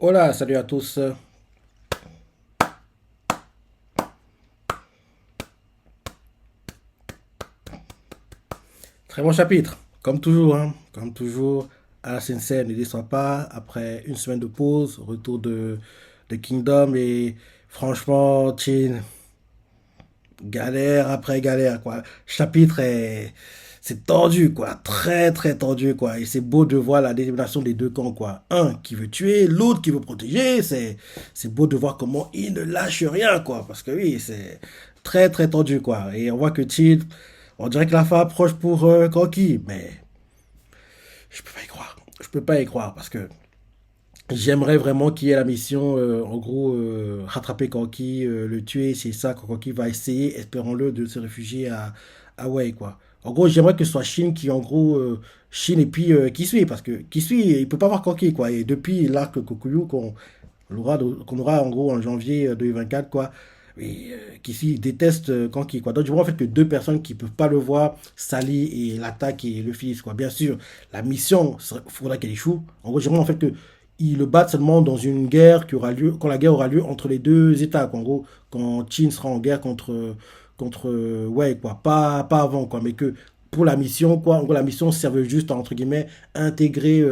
Hola, salut à tous. Très bon chapitre. Comme toujours, hein. Comme toujours, à la SNCF ne déçoit pas. Après une semaine de pause, retour de Kingdom et franchement, Chin, galère après galère, quoi. Chapitre est. C'est tendu, quoi. Très, très tendu, quoi. Et c'est beau de voir la détermination des deux camps, quoi. Un qui veut tuer, l'autre qui veut protéger. C'est beau de voir comment ils ne lâchent rien, quoi. Parce que oui, c'est très, très tendu, quoi. Et on voit que Chin, on dirait que la fin approche pour Kanki, mais je peux pas y croire. Je peux pas y croire parce que j'aimerais vraiment qu'il y ait la mission, en gros, rattraper Kanki, le tuer. C'est ça que Kanki va essayer, espérons-le, de se réfugier à Hawaï, quoi. En gros, j'aimerais que ce soit Shin qui, en gros, Shin et puis Kisui, parce que Kisui, il peut pas voir Kanki, quoi. Et depuis l'arc Kokuyu qu'on aura en gros en janvier 2024, quoi. Et qui déteste Kanki, quoi. Donc, je vois en fait que deux personnes qui peuvent pas le voir, Sally et l'attaque et le fils, quoi. Bien sûr, la mission, il faudra qu'elle échoue. En gros, j'aimerais en fait que ils le battent seulement dans une guerre qui aura lieu, quand la guerre aura lieu entre les deux États, quoi. En gros, quand Chin sera en guerre contre ouais, quoi. Pas avant, quoi. Mais que pour la mission, quoi. En gros, la mission serve juste à, entre guillemets, intégrer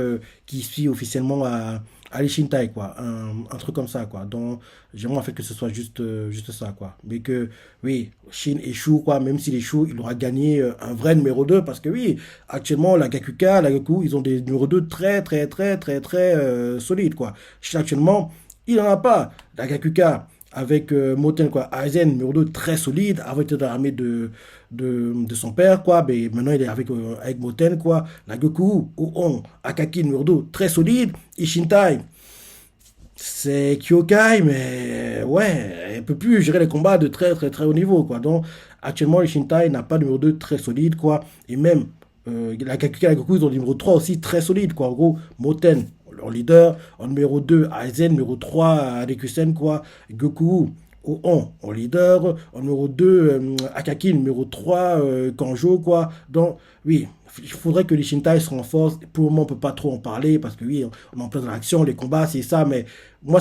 qui suit officiellement à l'Ishintai, quoi. Un truc comme ça, quoi. Donc, j'aimerais en fait que ce soit juste ça, quoi. Mais que, oui, Shin échoue, quoi. Même s'il échoue, il aura gagné un vrai numéro 2 parce que, oui, actuellement, la Gakuka, la Gaku, ils ont des numéros 2 très, très, très, très, très solides, quoi. Shin, actuellement, il n'en a pas. La Gakuka, avec Moten, quoi. Aizen, numéro 2 très solide, avait été dans l'armée de son père, quoi. Mais maintenant, il est avec Moten, quoi. La Goku, Oon, Akaki, numéro 2 très solide. Ishintai, c'est Kyokai, mais ouais, elle peut plus gérer les combats de très très très haut niveau, quoi. Donc, actuellement, Ishintai n'a pas de numéro 2 très solide, quoi. Et même, la Kakuka et la Goku, ils ont le numéro 3 aussi très solide, quoi. En gros, Moten, en leader. En numéro 2 Aizen. Numéro 3 Adekusen, quoi. Goku, en leader. En numéro 2 Akaki. Numéro 3 Kanjo, quoi. Donc, oui, il faudrait que les Shintai se renforcent. Pour le moment, on peut pas trop en parler parce que oui, on est en pleine action, les combats, c'est ça. Mais moi,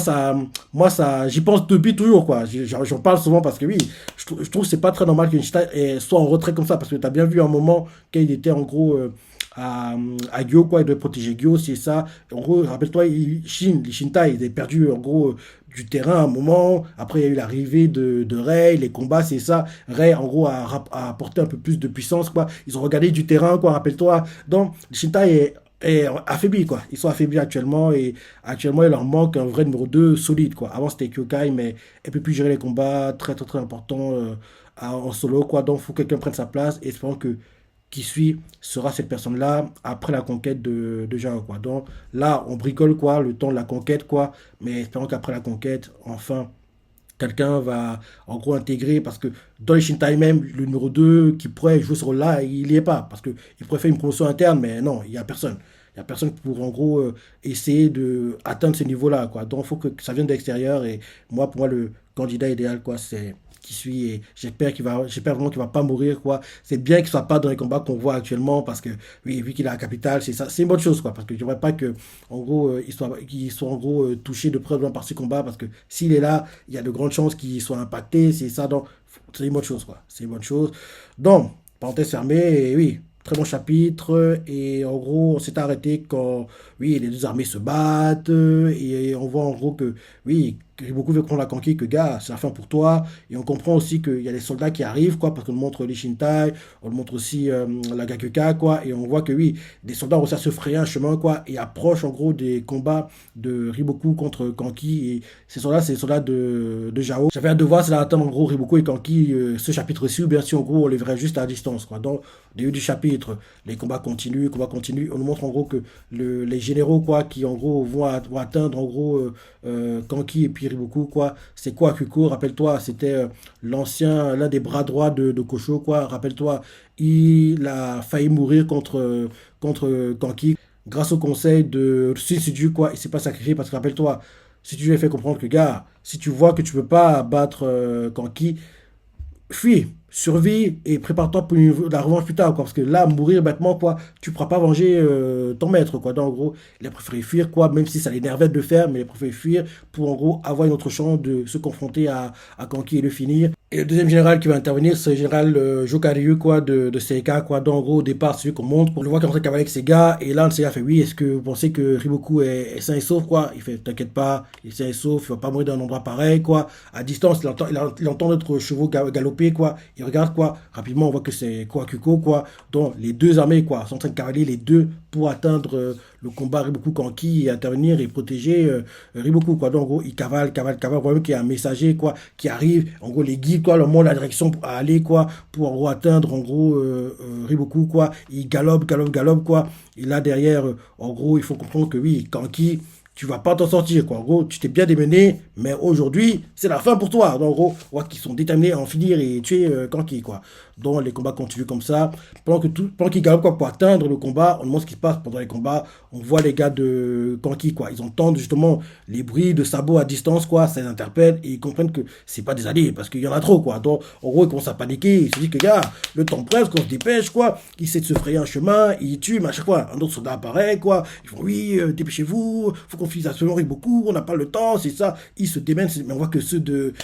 j'y pense depuis toujours, quoi. J'en parle souvent parce que oui, je trouve que c'est pas très normal qu'une Shintai soit en retrait comme ça parce que tu as bien vu un moment qu'il était en gros à, à Gyo, quoi. Il doit protéger Gyo, c'est ça. En gros, rappelle-toi, les Shintai, ils avaient perdu en gros du terrain à un moment. Après, il y a eu l'arrivée de Rei, les combats, c'est ça. Rei, en gros, a apporté un peu plus de puissance, quoi. Ils ont regardé du terrain, quoi, rappelle-toi. Donc, les Shintai est affaibli, quoi. Ils sont affaiblis actuellement et actuellement, il leur manque un vrai numéro 2 solide, quoi. Avant, c'était Kyokai, mais elle peut plus gérer les combats très, très, très importants en solo, quoi. Donc, il faut que quelqu'un prenne sa place et espérons que qui suit sera cette personne-là après la conquête de Jao, quoi. Donc là, on bricole, quoi, le temps de la conquête, quoi, mais espérons qu'après la conquête, enfin, quelqu'un va en gros intégrer, parce que dans les Shintai même, le numéro 2 qui pourrait jouer ce rôle-là, il n'y est pas, parce qu'il pourrait faire une promotion interne, mais non, il n'y a personne. Il n'y a personne pour en gros essayer de atteindre ce niveau-là, quoi. Donc il faut que ça vienne de l'extérieur, et moi, pour moi, le candidat idéal, quoi, c'est qui suit, et j'espère vraiment qu'il va pas mourir, quoi. C'est bien qu'il soit pas dans les combats qu'on voit actuellement, parce que oui, vu qu'il est à la capitale, c'est ça, c'est une bonne chose, quoi, parce que je ne voudrais pas que en gros qu'il soit en gros touché de près ou de loin par ce combat, parce que s'il est là, il y a de grandes chances qu'il soit impacté, c'est ça, donc c'est une bonne chose, quoi, c'est une bonne chose. Donc, parenthèse fermée, et oui, très bon chapitre, et en gros, on s'est arrêté quand, oui, les deux armées se battent, et on voit en gros que, oui, que beaucoup veulent qu'on l'a conquis, que gars, c'est la fin pour toi, et on comprend aussi qu'il y a des soldats qui arrivent, quoi, parce qu'on montre les Shintai, on montre aussi la Gakuka, quoi, et on voit que oui, des soldats ont réussi à se frayer un chemin, quoi, et approchent en gros des combats de Riboku contre Kanki, et ces soldats, c'est les soldats de Jao. J'avais hâte de voir si là attendre en gros Riboku et Kanki ce chapitre-ci, ou bien si en gros on les verrait juste à distance, quoi. Donc, au début du chapitre, les combats continuent, on nous montre en gros que les généraux, quoi, qui en gros vont atteindre en gros Kanki et puis Riboku, quoi. C'est quoi Kuko? Rappelle-toi, c'était l'un des bras droits de Kosho, quoi. Rappelle-toi, il a failli mourir contre Kanki. Grâce au conseil de Shinsuju, quoi, il s'est pas sacrifié parce que rappelle-toi, si tu lui fait comprendre que, gars, si tu vois que tu peux pas battre Kanki, fuis. survie et prépare-toi pour la revanche plus tard, quoi. Parce que là, mourir bêtement, quoi, tu ne pourras pas venger ton maître, quoi. Donc, en gros, il a préféré fuir, quoi, même si ça l'énervait de le faire, mais il a préféré fuir pour, en gros, avoir une autre chance de se confronter à Kanki et le finir. Et le deuxième général qui va intervenir, c'est le général Jokaryu, quoi, de Seika, quoi. Donc, en gros, au départ, c'est celui qu'on montre. On le voit commencer à cavaler avec ses gars. Et là, Seiya fait, oui, est-ce que vous pensez que Riboku est sain et sauf, quoi? Il fait, t'inquiète pas, il est sain et sauf, il va pas mourir dans un endroit pareil, quoi. À distance, il entend notre chevaux galoper, quoi. Il regarde, quoi. Rapidement, on voit que c'est Kohakuko, quoi. Donc, les deux armées, quoi, sont en train de cavaler les deux pour atteindre le combat Riboku Kanki et intervenir et protéger Riboku, quoi. Donc, en gros, il cavale, cavale, cavale. On voit même qu'il y a un messager, quoi, qui arrive. En gros, les guides, quoi, leur montrent la direction à aller, quoi, pour, en gros, atteindre, en gros, Riboku, quoi. Il galope, galope, galope, quoi. Et là, derrière, en gros, il faut comprendre que oui, Kanki, tu vas pas t'en sortir, quoi. En gros, tu t'es bien démené, mais aujourd'hui, c'est la fin pour toi. Donc, en gros, on voit qu'ils sont déterminés à en finir et tuer Kanki, quoi. Donc, les combats continuent comme ça. Pendant qu'ils galopent, quoi, pour atteindre le combat, on demande ce qui se passe pendant les combats. On voit les gars de Kanki, quoi. Ils entendent justement les bruits de sabots à distance, quoi. Ça les interpelle et ils comprennent que c'est pas des alliés parce qu'il y en a trop, quoi. Donc, en gros, ils commencent à paniquer. Ils se disent que, gars, le temps presse, qu'on se dépêche, quoi. Ils essaient de se frayer un chemin, ils tuent, mais à chaque fois, un autre soldat apparaît, quoi. Ils font, oui, dépêchez-vous, faut qu'on finisse absolument beaucoup, on n'a pas le temps, c'est ça. Ils se démènent, mais on voit que ceux de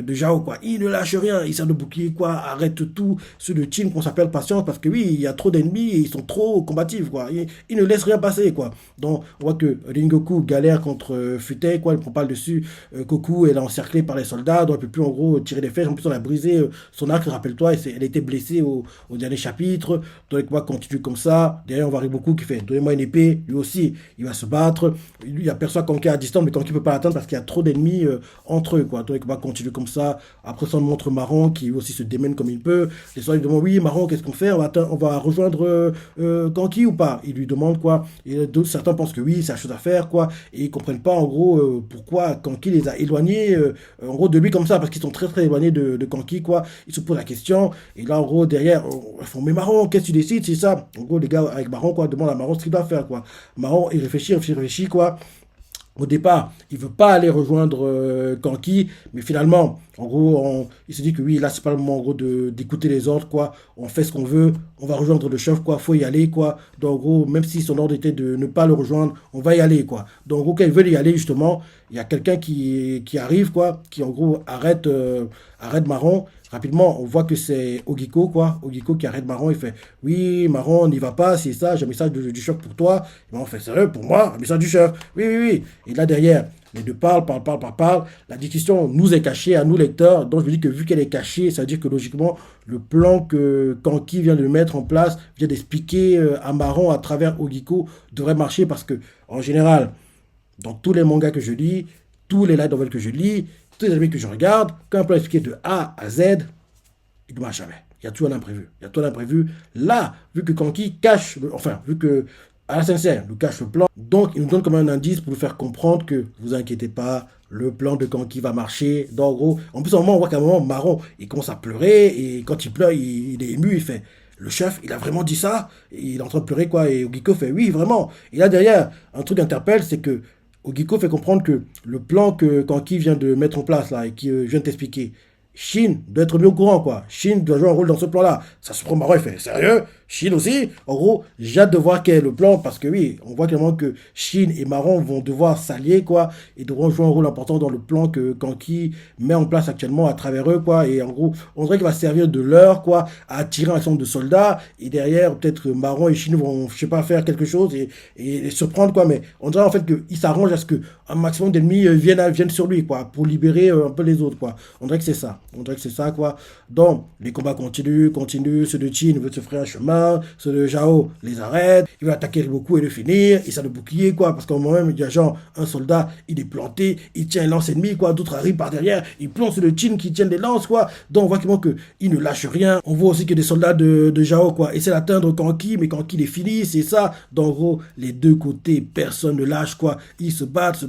Jao, quoi. Ils ne lâchent rien, ils servent de bouclier, quoi. Arrêtent tout. Ceux de Chin, qu'on s'appelle patience, parce que oui, il y a trop d'ennemis et ils sont trop combatifs, quoi. Ils ne laissent rien passer, quoi. Donc, on voit que Ringoku galère contre Futei, quoi. Il prend pas le dessus. Goku, elle est encerclée par les soldats, donc elle peut plus, en gros, tirer des flèches. En plus, on a brisé son arc, rappelle-toi, elle a été blessée au dernier chapitre. Donc, les combats continuent comme ça. Derrière, on voit Riboku qui fait, donnez-moi une épée. Lui aussi, il va se battre. Lui, il aperçoit Kanki à distance, mais Kanki ne peut pas l'atteindre parce qu'il y a trop d'ennemis entre eux, quoi. Donc, les combats continuent comme ça. Après, ça, on montre Marron qui aussi se démène comme il peut. Les soldats lui demandent, oui, Marron, qu'est-ce qu'on fait? On va rejoindre Kanki ou pas? Il lui demande, quoi. Et certains pensent que oui, c'est la chose à faire, quoi. Et ils comprennent pas, en gros, pourquoi Kanki les a éloignés, en gros, de lui comme ça, parce qu'ils sont très, très éloignés de Kanki, quoi. Ils se posent la question. Et là, en gros, derrière, ils font, mais Marron, qu'est-ce que tu décides? C'est ça. En gros, les gars, avec Marron, quoi, demandent à Marron ce qu'il doit faire, quoi. Marron, il réfléchit, quoi. Au départ, il veut pas aller rejoindre Kanki, mais finalement, en gros, il se dit que oui, là, c'est pas le moment, en gros, d'écouter les ordres, quoi. On fait ce qu'on veut, on va rejoindre le chef, quoi. Faut y aller, quoi. Donc, en gros, même si son ordre était de ne pas le rejoindre, on va y aller, quoi. Donc, en gros, quand ils veulent y aller, justement, il y a quelqu'un qui arrive, quoi, qui, en gros, arrête Marron. Rapidement, on voit que c'est Ogiko, quoi. Ogiko qui arrête Marron, il fait, oui, Marron, on n'y va pas, c'est ça, j'ai un message du chef pour toi. Et Marron fait, sérieux, pour moi, un message du chef. Oui, oui, oui. Et là, derrière, les deux parlent. La discussion nous est cachée à nous, lecteurs. Donc, je me dis que vu qu'elle est cachée, ça veut dire que logiquement, le plan que Kanki vient de mettre en place, vient d'expliquer à Marron à travers Ogiko, devrait marcher parce que, en général, dans tous les mangas que je lis, tous les light novels que je lis, tous les animés que je regarde, quand on peut expliquer de A à Z, il ne marche jamais. Il y a toujours un imprévu. Il y a toujours un imprévu. Là, vu que Kanki cache, vu que à la sincère, nous cache le plan, donc il nous donne comme un indice pour nous faire comprendre que, vous inquiétez pas, le plan de Kanki va marcher. Donc, en gros, en plus, à un moment, on voit qu'à un moment, Marron, il commence à pleurer, et quand il pleure, il est ému, il fait, le chef, il a vraiment dit ça? Et il est en train de pleurer, quoi, et Ogiko fait, oui, vraiment. Et là, derrière, un truc interpelle, c'est que Ogiko fait comprendre que le plan que Kanki vient de mettre en place, là, et qui vient de t'expliquer, Shin doit être mis au courant, quoi. Shin doit jouer un rôle dans ce plan-là. Ça se prend marrant, il fait, sérieux? Shin aussi? En gros, j'ai hâte de voir quel est le plan, parce que oui, on voit clairement que Shin et Marron vont devoir s'allier, quoi, et devront jouer un rôle important dans le plan que Kanki met en place actuellement à travers eux, quoi, et en gros, on dirait qu'il va servir de leurre, quoi, à attirer un certain nombre de soldats, et derrière, peut-être Marron et Shin vont, je sais pas, faire quelque chose, et les surprendre, quoi, mais on dirait en fait qu'il s'arrange à ce que un maximum d'ennemis viennent sur lui, quoi, pour libérer un peu les autres, quoi. On dirait que c'est ça. On dirait que c'est ça, quoi. Donc, les combats continuent. Ceux de Chin veulent se frayer un chemin. Ceux de Jao les arrêtent. Il veut attaquer Riboku et le finir. Il sert de bouclier, quoi. Parce qu'au moment même, il y a genre un soldat, il est planté. Il tient un lance ennemi, quoi. D'autres arrivent par derrière. Ils plongent ceux de Chin qui tiennent des lances, quoi. Donc, on voit clairement qu'il ne lâche rien. On voit aussi que des soldats de Jao, quoi, essaient d'atteindre Kanki, mais Kanki les finit, c'est ça. Donc, en gros, les deux côtés, personne ne lâche, quoi. Ils se battent.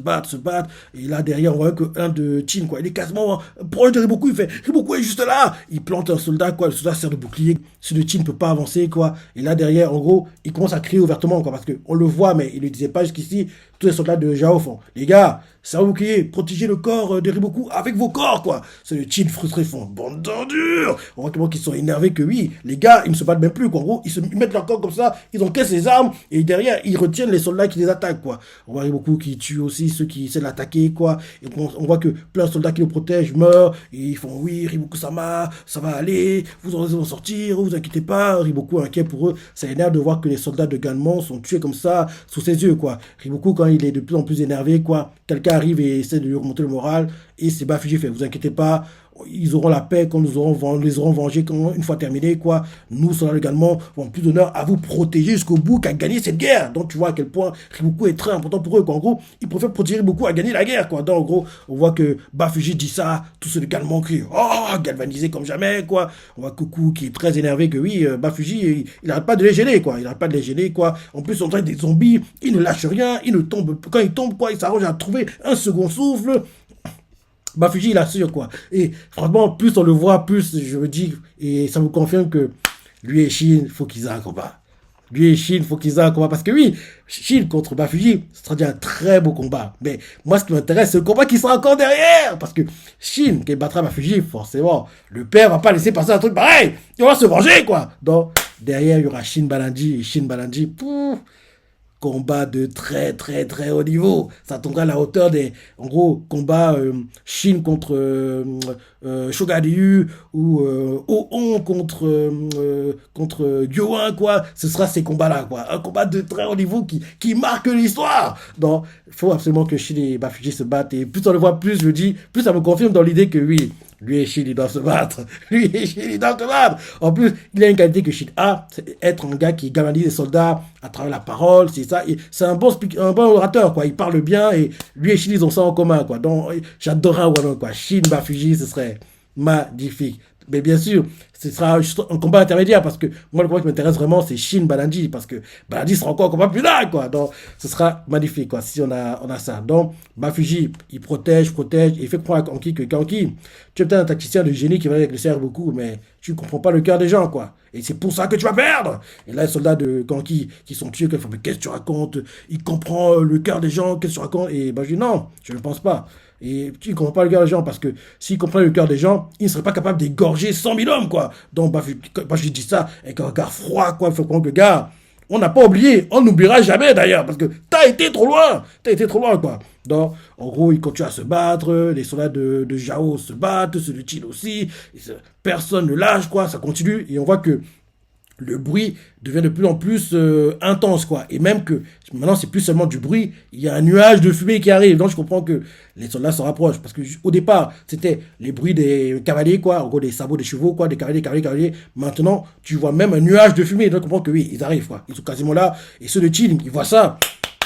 Et là, derrière, on voit qu'un de Chin, quoi, il est quasiment proche de Riboku. Il fait, Riboku est juste là. Il plante un soldat, quoi. Le soldat sert de bouclier. ceux de Chin ne peut pas avancer, quoi. Et là, derrière, en gros, il commence à crier ouvertement, quoi, parce qu'on le voit, mais il ne le disait pas jusqu'ici. Tous les soldats de Jao font, les gars, ça va vous crier, protégez le corps de Riboku avec vos corps, quoi. C'est le Chin frustré, font, bande d'ordures. On voit comment qu'ils sont énervés que oui, les gars, ils ne se battent même plus, quoi. En gros, ils mettent leur corps comme ça, ils encaissent les armes, et derrière, ils retiennent les soldats qui les attaquent, quoi. On voit Riboku qui tue aussi ceux qui essaient de l'attaquer, quoi. Et on voit que plein de soldats qui le protègent meurent, et ils font, oui, Riboku-sama, ça va aller, vous aurez en sortir, vous inquiétez pas. Riboku inquiet pour eux, ça énerve de voir que les soldats de Ganmon sont tués comme ça, sous ses yeux, quoi. Riboku, quand il est de plus en plus énervé, quoi, quelqu'un arrive et essaie de lui remonter le moral, et c'est Bafuji fait, vous inquiétez pas, ils auront la paix quand les aurons vengés quand, une fois terminé, quoi. Nous, soldats également, avons plus d'honneur à vous protéger jusqu'au bout qu'à gagner cette guerre. Donc, tu vois à quel point Riboku est très important pour eux, quoi. En gros, ils préfèrent protéger Riboku à gagner la guerre, quoi. Donc, en gros, on voit que Bafuji dit ça, tous ceux également crient, oh, galvanisé comme jamais, quoi. On voit Koku qui est très énervé que oui, Bafuji, il n'arrête pas de les gêner, quoi. Il n'arrête pas de les gêner, quoi. En plus, on traite des zombies, ils ne lâchent rien, ils ne tombent, quand ils tombent, quoi, ils s'arrangent à trouver un second souffle. Bafuji, il assure, quoi. Et franchement, plus on le voit, plus je me dis, et ça me confirme que lui et Shin, il faut qu'ils aient un combat. Lui et Shin, il faut qu'ils aient un combat. Parce que oui, Shin contre Bafuji, ce sera déjà un très beau combat. Mais moi, ce qui m'intéresse, c'est le combat qui sera encore derrière. Parce que Shin, qui battra Bafuji, forcément, le père va pas laisser passer un truc pareil. Il va se venger, quoi. Donc, derrière, il y aura Shin Balanji. Et Shin Balanji, pouf, combat de très très très haut niveau. Ça tombera à la hauteur des, en gros, combat Shin contre Shoga Ryu ou Oon contre Gyowan, quoi. Ce sera ces combats-là, quoi. Un combat de très haut niveau qui marque l'histoire. Donc, il faut absolument que Shin et Bafuji se battent. Et plus on le voit, plus je dis, plus ça me confirme dans l'idée que oui, lui et Shin, ils doivent se battre. Lui et Shin, ils doivent se battre. En plus, il a une qualité que Shin a, c'est être un gars qui galvanise les soldats à travers la parole, c'est ça. C'est un bon orateur, quoi. Il parle bien et lui et Shin, ils ont ça en commun, quoi. Donc, j'adorerais un one quoi. Shin, Bafuji, ce serait magnifique. Mais bien sûr, ce sera juste un combat intermédiaire parce que moi, le combat qui m'intéresse vraiment, c'est Shin Balanji parce que Balanji sera encore un combat plus large, quoi. Donc, ce sera magnifique, quoi, si on a ça. Donc, Bafuji, il protège, et il fait comprendre à Kanki que Kanki, tu es peut-être un tacticien de génie qui va avec le CR beaucoup, mais tu ne comprends pas le cœur des gens, quoi. Et c'est pour ça que tu vas perdre. Et là, les soldats de Kanki qui sont tués, qui font, mais qu'est-ce que tu racontes? Il comprend le cœur des gens, qu'est-ce que tu racontes? Et bah, je dis non, je ne pense pas. Et tu ne comprends pas le cœur des gens parce que s'il comprenait le cœur des gens, il ne serait pas capable d'égorger 100 000 hommes, quoi. Donc, je dis ça avec un regard froid, quoi. Il faut comprendre que, gars, on n'a pas oublié, on n'oubliera jamais d'ailleurs parce que t'as été trop loin, quoi. Donc, en gros, ils continuent à se battre, les soldats de Jao se battent, ceux de Chin aussi, personne ne lâche, quoi, ça continue, et on voit que le bruit devient de plus en plus intense, quoi. Et même que maintenant, c'est plus seulement du bruit, il y a un nuage de fumée qui arrive. Donc, je comprends que les soldats se rapprochent. Parce que au départ, c'était les bruits des cavaliers, quoi. En gros, des sabots des chevaux, quoi. Des cavaliers. Maintenant, tu vois même un nuage de fumée. Donc, je comprends que oui, ils arrivent, quoi. Ils sont quasiment là. Et ceux de Chin, ils voient ça.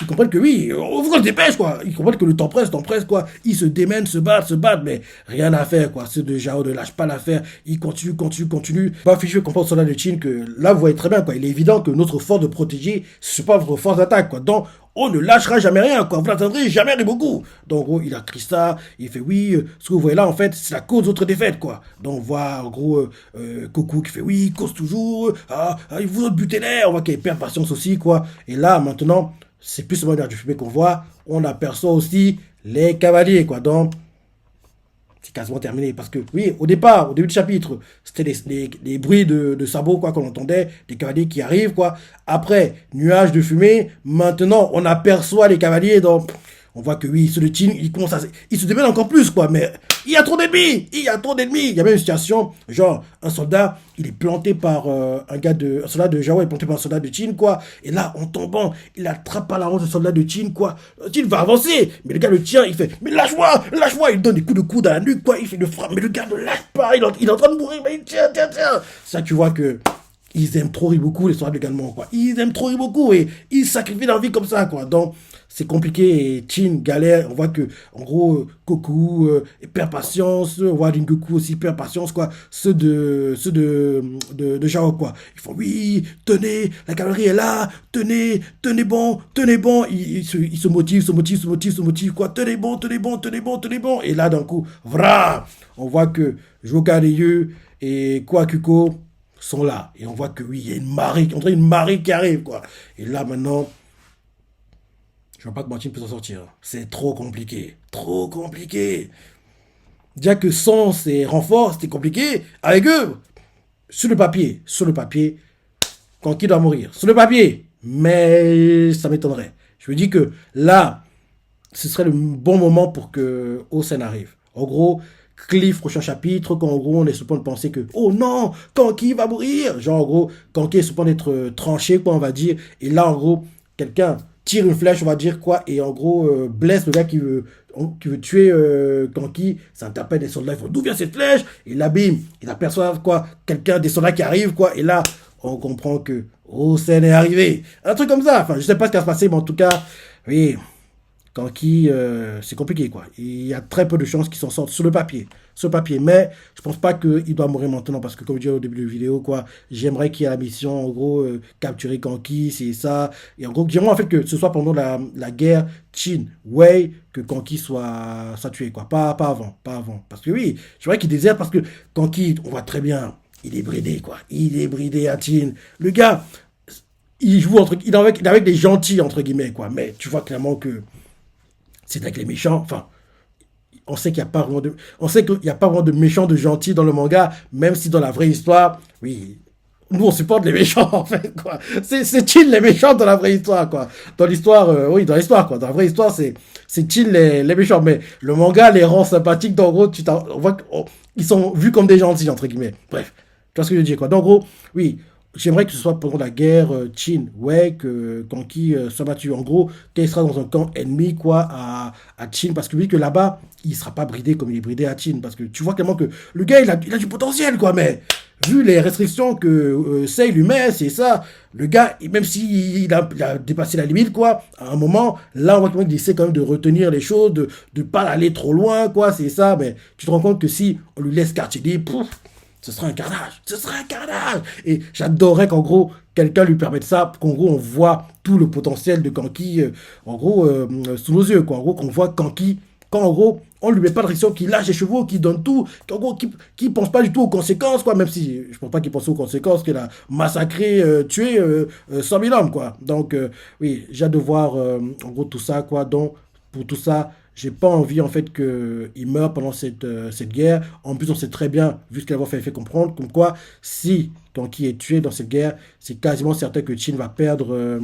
Ils comprennent que oui, on se dépêche, quoi. Ils comprennent que le temps presse, quoi. Ils se démènent, se battent, mais rien à faire, quoi. Ceux de Jao ne lâchent pas l'affaire. Ils continuent. Bafuji comprend au soldat de Chin que là, vous voyez très bien, quoi. Il est évident que notre force de protéger, ce n'est pas votre force d'attaque, quoi. Donc, on ne lâchera jamais rien, quoi. Vous n'atteindrez jamais beaucoup. Donc, en gros, il a écrit ça. Il fait oui, ce que vous voyez là, en fait, c'est la cause d'autres défaites, quoi. Donc, on voit, en gros, Koku qui fait oui, cause toujours. Il vous autres butez l'air. On voit qu'il perd patience aussi, quoi. Et là, maintenant, c'est plus seulement du fumée qu'on voit, on aperçoit aussi les cavaliers, quoi. Donc, c'est quasiment terminé. Parce que, oui, au début du chapitre, c'était les bruits de sabots, quoi, qu'on entendait, des cavaliers qui arrivent, quoi. Après, nuage de fumée, maintenant, on aperçoit les cavaliers, donc, on voit que, oui, ceux de Chin, ils se démènent encore plus, quoi, mais il y a trop d'ennemis. Il y a même une situation, genre, un soldat, il est planté par un soldat de Jao est planté par un soldat de Chin, quoi. Et là, en tombant, il attrape par la hanche le soldat de Chin, quoi. Chin va avancer, mais le gars le tient, il fait, mais lâche-moi, il donne des coups de coude à la nuque, quoi. Il fait de frappe, mais le gars ne lâche pas, il est en train de mourir, mais tiens. Ça, tu vois que ils aiment trop Riboku, les soldats également, quoi. Ils aiment trop Riboku et ils sacrifient leur vie comme ça, quoi. Donc, c'est compliqué et Chin galère. On voit que, en gros, Koku perd patience. On voit Ringoku aussi perd patience, quoi. Ceux de Jao, quoi. Ils font, oui, tenez, la cavalerie est là, tenez bon. Ils se motivent, quoi. Tenez bon. Et là, d'un coup, voilà, on voit que Joka Ryu et Kwakuko sont là. Et on voit que oui, il y a une marée, on dirait une marée qui arrive, quoi. Et là, maintenant, je vois pas que Martin peut s'en sortir. C'est trop compliqué. Trop compliqué. Déjà que sans ces renforts, c'était compliqué. Avec eux, sur le papier, Kanki doit mourir. Sur le papier. Mais ça m'étonnerait. Je me dis que là, ce serait le bon moment pour que Osen arrive. En gros, Cliff, prochain chapitre, quand en gros on est supposé de penser que oh non, Kanki va mourir. Genre en gros, Kanki est supposé être tranché, quoi, on va dire. Et là, en gros, quelqu'un tire une flèche, on va dire quoi, et en gros blesse le gars qui veut tuer Kanki. Ça interpelle des soldats, ils font d'où vient cette flèche. Et là, bim, il aperçoit quoi, quelqu'un, des soldats qui arrivent, quoi. Et là, on comprend que Osen est arrivé. Un truc comme ça. Enfin, je sais pas ce qui va se passer, mais en tout cas, oui. Kanki, c'est compliqué, quoi. Il y a très peu de chances qu'il s'en sorte sur le papier. Sur le papier. Mais je pense pas qu'il doit mourir maintenant parce que, comme je disais au début de la vidéo, quoi, j'aimerais qu'il y ait la mission, en gros, capturer Kanki, c'est ça. Et en gros, j'aimerais en fait que ce soit pendant la guerre Qin-Wei que Kanki soit tué, quoi. Pas avant. Pas avant. Parce que oui, j'aimerais qu'il déserte parce que Kanki, on voit très bien, il est bridé, quoi. Il est bridé à Qin. Le gars, il joue il est avec des gentils, entre guillemets, quoi. Mais tu vois clairement que c'est avec les méchants. Enfin, on sait qu'il n'y a pas vraiment de, on sait qu'il y a pas vraiment de méchants, de gentils dans le manga, même si dans la vraie histoire, oui, nous on supporte les méchants en fait, quoi. C'est chill les méchants dans la vraie histoire, quoi. Dans l'histoire, oui, dans l'histoire, quoi. Dans la vraie histoire, c'est chill les méchants, mais le manga les rend sympathiques. Donc, en gros, on voit qu'ils sont vus comme des gentils entre guillemets. Bref, tu vois ce que je veux dire, quoi. Donc, en gros, oui. J'aimerais que ce soit pendant la guerre Qin-Wei que Kanki soit battu. En gros, qu'il sera dans un camp ennemi quoi à Qin. Parce que lui, que là-bas, il sera pas bridé comme il est bridé à Qin. Parce que tu vois clairement que le gars, il a du potentiel, quoi. Mais vu les restrictions que Sei lui met, c'est ça. Le gars, même s'il a dépassé la limite, quoi, à un moment, là, on voit qu'il essaie quand même de retenir les choses, de pas aller trop loin, quoi. C'est ça. Mais tu te rends compte que si on lui laisse quartier libre, pouf, ce serait un carnage. Ce serait un carnage. Et j'adorerais qu'en gros, quelqu'un lui permette ça, qu'en gros, on voit tout le potentiel de Kanki, en gros, sous nos yeux, quoi. En gros, qu'on voit Kanki, quand en gros, on lui met pas de pression, qu'il lâche les chevaux, qu'il donne tout, qu'en gros, qu'il pense pas du tout aux conséquences, quoi. Même si je pense pas qu'il pense aux conséquences, qu'il a massacré, tué 100 000 hommes, quoi. Donc, oui, j'ai hâte de voir, en gros, tout ça, quoi. Donc, pour tout ça, j'ai pas envie en fait qu'il meure pendant cette guerre. En plus, on sait très bien, vu ce qu'elle a fait comprendre, comme quoi si Kanki est tué dans cette guerre, c'est quasiment certain que Qin va perdre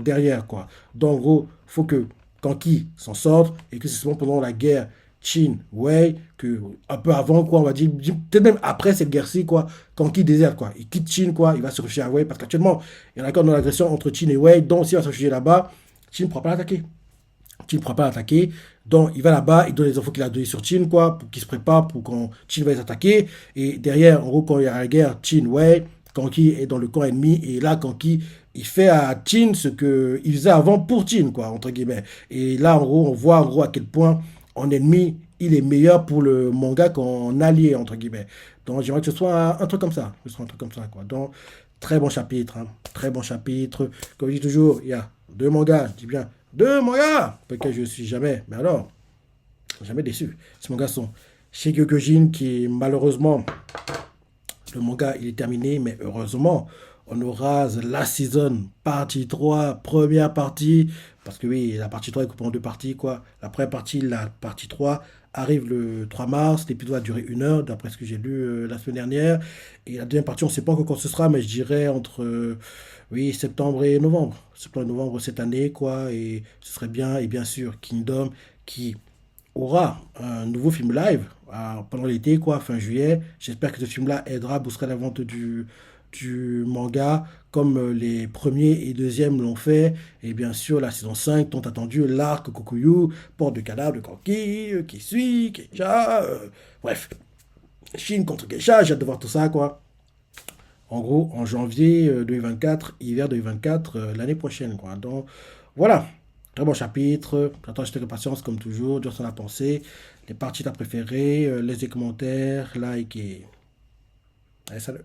derrière, quoi. Donc, en gros, faut que Kanki s'en sorte et que c'est seulement pendant la guerre Qin-Wei, que un peu avant, quoi, on va dire, peut-être même après cette guerre-ci, quoi, Kanki déserte, quoi. Il quitte Qin, quoi, il va se réfugier à Wei parce qu'actuellement, il y a encore dans l'agression entre Qin et Wei, donc s'il va se réfugier là-bas, Qin ne pourra pas l'attaquer. Qin ne pourra pas l'attaquer. Donc, il va là-bas, il donne les infos qu'il a données sur Qin, quoi, pour qu'il se prépare pour quand Qin va les attaquer. Et derrière, en gros, quand il y a la guerre Qin-Wei, Kanki est dans le camp ennemi. Et là, Kanki, il fait à Qin ce qu'il faisait avant pour Qin, quoi, entre guillemets. Et là, en gros, on voit en gros à quel point, en ennemi, il est meilleur pour le manga qu'en allié, entre guillemets. Donc, j'aimerais que ce soit un truc comme ça. Ce soit un truc comme ça, quoi. Donc, très bon chapitre, hein. Très bon chapitre. Comme je dis toujours, il y a deux mangas, je dis bien deux mangas pour lesquels je ne suis jamais, mais alors, jamais déçu. Ces mangas sont chez Gyokujin qui, malheureusement, le manga il est terminé, mais heureusement, on aura la season partie 3 première partie, parce que oui, la partie 3 est coupée en deux parties, quoi. La première partie, la partie 3 arrive le 3 mars, l'épisode va durer 1 heure, d'après ce que j'ai lu la semaine dernière. Et la deuxième partie, on ne sait pas encore quand ce sera, mais je dirais entre oui, septembre et novembre. Septembre et novembre cette année, quoi. Et ce serait bien, et bien sûr, Kingdom, qui aura un nouveau film live pendant l'été, quoi, fin juillet. J'espère que ce film-là aidera à booster la vente du manga, comme les premiers et deuxièmes l'ont fait. Et bien sûr, la saison 5, tant attendu, l'arc Kokuyu, porte de cadavre de Kanki, qui suit, Geisha, bref. Chine contre Geisha, j'ai hâte de voir tout ça, quoi. En gros, en janvier 2024, hiver 2024, l'année prochaine, quoi. Donc, voilà. Très bon chapitre. J'attends avec patience, comme toujours. Dire son a pensé. Les parties à préférées, laissez des commentaires, like et... Allez, salut.